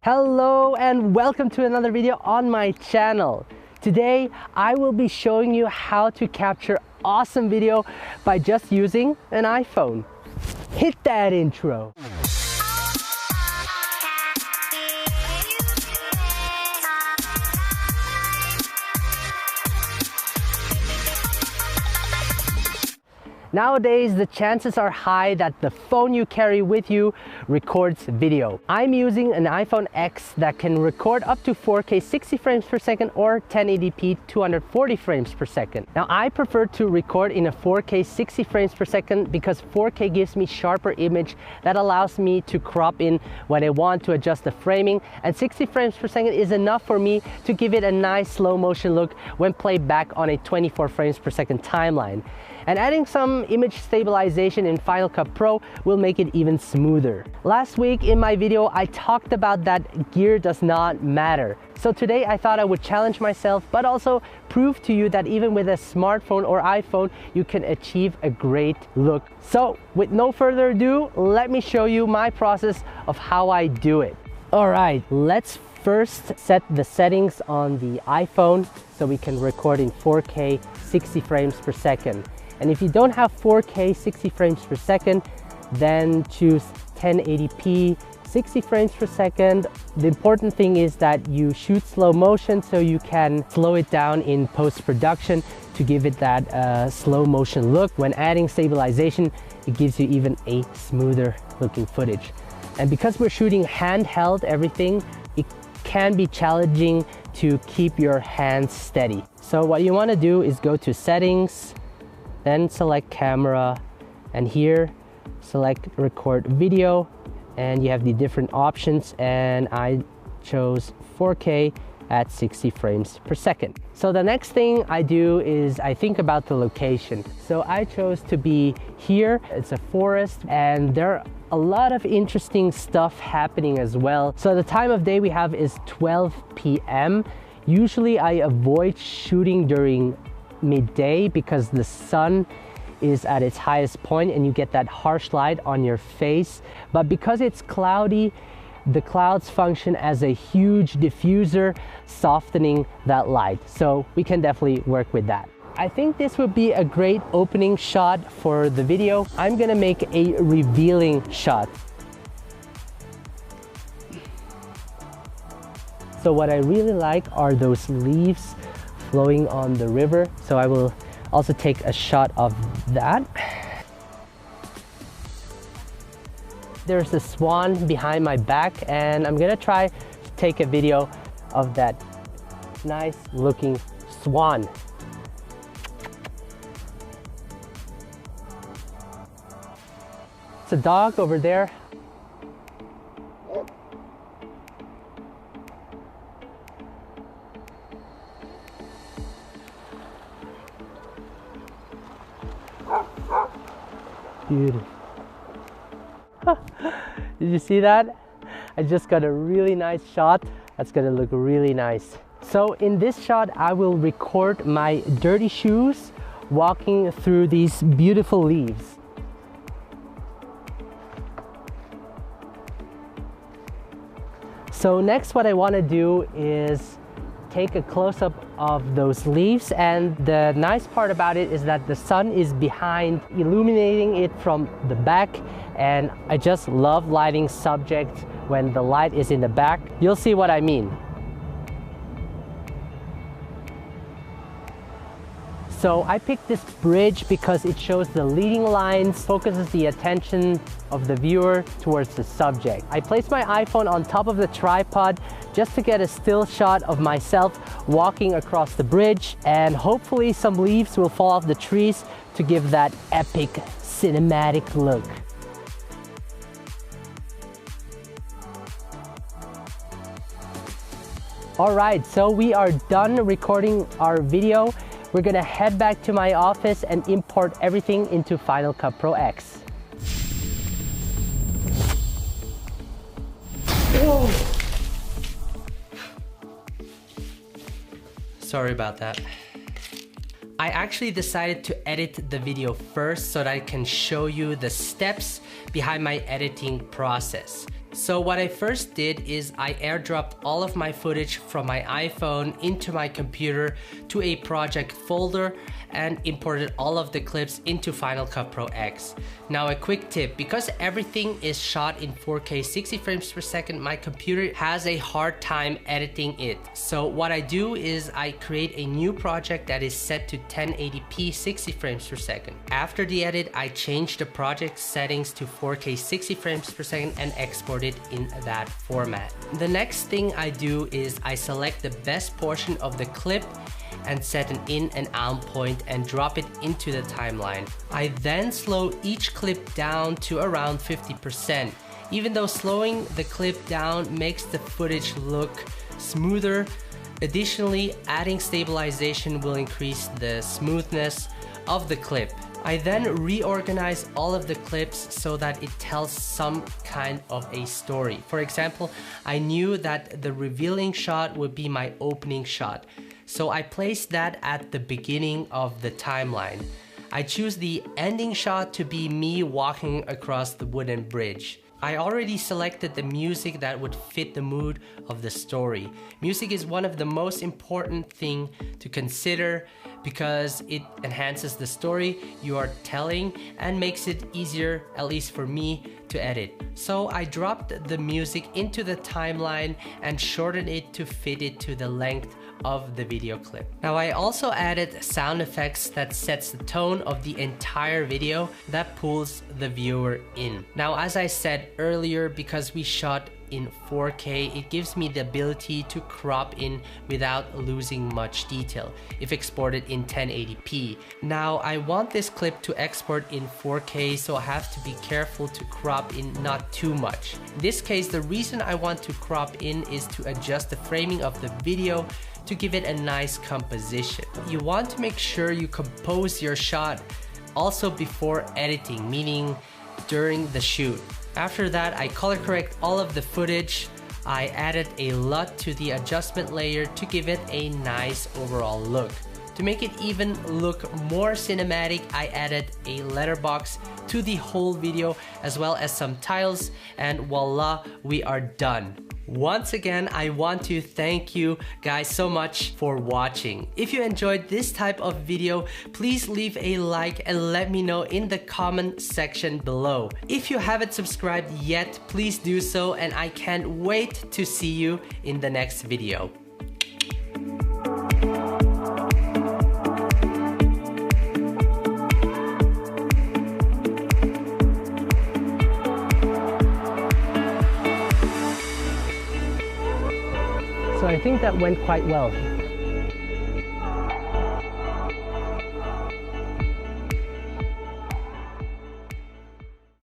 Hello and welcome to another video on my channel. Today I will be showing you how to capture awesome video by just using an iPhone. Hit that intro. Nowadays, the chances are high that the phone you carry with you records video. I'm using an iPhone X that can record up to 4K 60 frames per second or 1080p 240 frames per second. Now, I prefer to record in a 4K 60 frames per second because 4K gives me sharper image that allows me to crop in when I want to adjust the framing, and 60 frames per second is enough for me to give it a nice slow motion look when played back on a 24 frames per second timeline. And adding some image stabilization in Final Cut Pro will make it even smoother. Last week in my video, I talked about that gear does not matter. So today I thought I would challenge myself, but also prove to you that even with a smartphone or iPhone, you can achieve a great look. So with no further ado, let me show you my process of how I do it. All right, let's first set the settings on the iPhone so we can record in 4K 60 frames per second. And if you don't have 4K 60 frames per second, then choose 1080p 60 frames per second. The important thing is that you shoot slow motion so you can slow it down in post-production to give it that slow motion look. When adding stabilization, it gives you even a smoother looking footage. And because we're shooting handheld everything, it can be challenging to keep your hands steady. So what you want to do is go to settings, then select camera, and here select record video, and you have the different options, and I chose 4K at 60 frames per second. So the next thing I do is I think about the location. So I chose to be here. It's a forest and there are a lot of interesting stuff happening as well. So the time of day we have is 12 p.m. Usually I avoid shooting during midday because the sun is at its highest point and you get that harsh light on your face. But because it's cloudy, the clouds function as a huge diffuser, softening that light. So we can definitely work with that. I think this would be a great opening shot for the video. I'm gonna make a revealing shot. So what I really like are those leaves flowing on the river. So I will also take a shot of that. There's a swan behind my back and I'm gonna try to take a video of that nice looking swan. It's a dog over there. Beautiful. Did you see that? I just got a really nice shot. That's gonna look really nice. So in this shot, I will record my dirty shoes walking through these beautiful leaves. So next, what I want to do is take a close-up of those leaves, and the nice part about it is that the sun is behind, illuminating it from the back, and I just love lighting subjects when the light is in the back. You'll see what I mean. So I picked this bridge because it shows the leading lines, focuses the attention of the viewer towards the subject. I placed my iPhone on top of the tripod just to get a still shot of myself walking across the bridge, and hopefully some leaves will fall off the trees to give that epic cinematic look. All right, so we are done recording our video. We're gonna head back to my office and import everything into Final Cut Pro X. Whoa. Sorry about that. I actually decided to edit the video first so that I can show you the steps behind my editing process. So what I first did is I airdropped all of my footage from my iPhone into my computer to a project folder and imported all of the clips into Final Cut Pro X. Now a quick tip, because everything is shot in 4K 60 frames per second, my computer has a hard time editing it. So what I do is I create a new project that is set to 1080p 60 frames per second. After the edit, I change the project settings to 4K 60 frames per second and export it in that format. The next thing I do is I select the best portion of the clip and set an in and out point and drop it into the timeline. I then slow each clip down to around 50%. Even though slowing the clip down makes the footage look smoother, additionally, adding stabilization will increase the smoothness of the clip. I then reorganize all of the clips so that it tells some kind of a story. For example, I knew that the revealing shot would be my opening shot, so I placed that at the beginning of the timeline. I choose the ending shot to be me walking across the wooden bridge. I already selected the music that would fit the mood of the story. Music is one of the most important things to consider because it enhances the story you are telling and makes it easier, at least for me, to edit. So I dropped the music into the timeline and shortened it to fit it to the length of the video clip. Now I also added sound effects that sets the tone of the entire video that pulls the viewer in. Now as I said earlier, because we shot in 4K, it gives me the ability to crop in without losing much detail if exported in 1080p. Now I want this clip to export in 4K, so I have to be careful to crop in not too much. In this case, the reason I want to crop in is to adjust the framing of the video to give it a nice composition. You want to make sure you compose your shot also before editing, meaning during the shoot. After that, I color correct all of the footage. I added a LUT to the adjustment layer to give it a nice overall look. To make it even look more cinematic, I added a letterbox to the whole video as well as some tiles, and voila, we are done. Once again, I want to thank you guys so much for watching. If you enjoyed this type of video, please leave a like and let me know in the comment section below. If you haven't subscribed yet, please do so, and I can't wait to see you in the next video. So I think that went quite well.